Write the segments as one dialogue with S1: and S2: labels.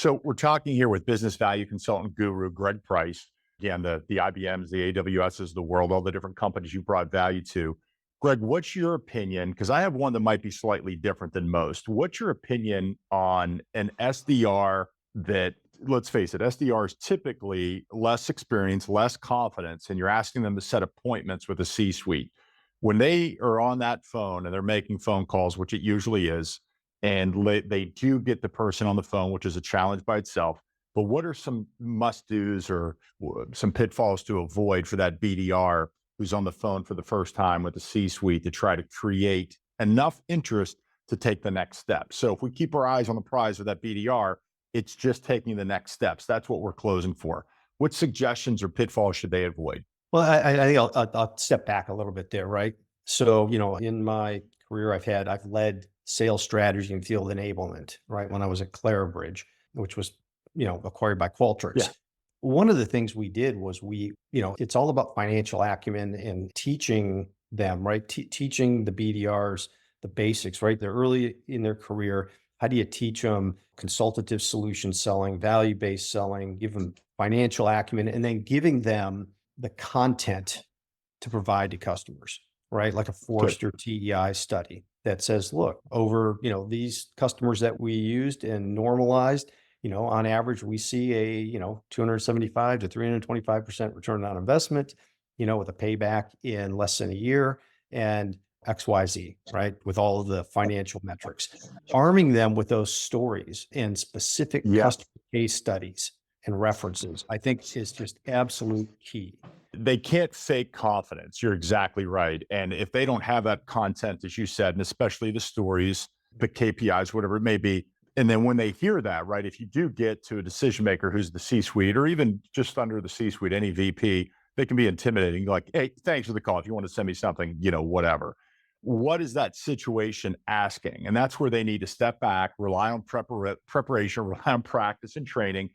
S1: So we're talking here with business value consultant guru Greg Price. Again, the IBMs, the AWSs of the world, all the different companies you brought value to. Greg, what's your opinion? Because I have one that might be slightly different than most. What's your opinion on an SDR that, let's face it, SDRs typically less experience, less confidence, and you're asking them to set appointments with a C-suite. When they are on that phone and they're making phone calls, which it usually is, and they do get the person on the phone, which is a challenge by itself. But what are some must-dos or some pitfalls to avoid for that BDR who's on the phone for the first time with the C-suite to try to create enough interest to take the next step? So if we keep our eyes on the prize with that BDR, it's just taking the next steps. That's what we're closing for. What suggestions or pitfalls should they avoid?
S2: Well, I think I'll step back a little bit there, right? So, in my career, I've led sales strategy and field enablement, right? When I was at Clarabridge, which was, acquired by
S1: Yeah,
S2: Qualtrics. One of the things we did was it's all about financial acumen and teaching them, right? Teaching the BDRs the basics, right? They're early in their career. How do you teach them consultative solution selling, value-based selling, give them financial acumen, and then giving them the content to provide to customers, right? Like a
S1: good.
S2: Forrester TEI study that says, look, over, these customers that we used and normalized, on average, we see a, 275 to 325% return on investment, with a payback in less than a year and XYZ, right? With all of the financial metrics, arming them with those stories and specific
S1: Yeah.
S2: customer case studies and references, I think is just absolute key.
S1: They can't fake confidence. You're exactly right. And if they don't have that content, as you said, and especially the stories, the KPIs, whatever it may be, and then when they hear that, right, if you do get to a decision maker who's the C-suite or even just under the C-suite, any VP, they can be intimidating. Like, hey, thanks for the call. If you want to send me something, whatever. What is that situation asking? And that's where they need to step back, rely on preparation, rely on practice and training,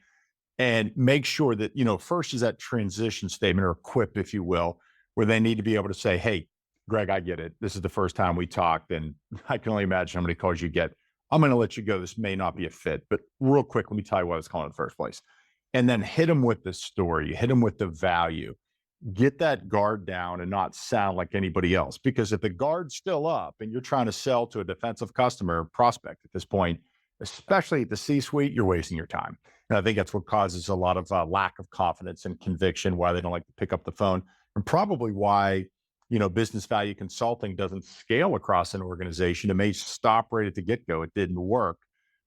S1: and make sure that, first is that transition statement or quip, if you will, where they need to be able to say, hey, Greg, I get it. This is the first time we talked, and I can only imagine how many calls you get. I'm going to let you go. This may not be a fit, but real quick, let me tell you what I was calling in the first place. And then hit them with the story, hit them with the value, get that guard down and not sound like anybody else. Because if the guard's still up and you're trying to sell to a defensive customer prospect at this point, especially at the C-suite, you're wasting your time. And I think that's what causes a lot of lack of confidence and conviction, why they don't like to pick up the phone, and probably why, business value consulting doesn't scale across an organization. It may stop right at the get-go. It didn't work.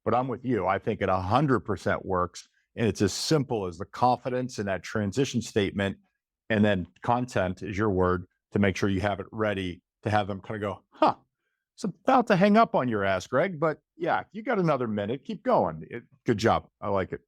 S1: But I'm with you. I think it 100% works. And it's as simple as the confidence in that transition statement, and then content is your word to make sure you have it ready to have them kind of go, huh, it's about to hang up on your ass, Greg. But yeah, you got another minute. Keep going. Good job. I like it.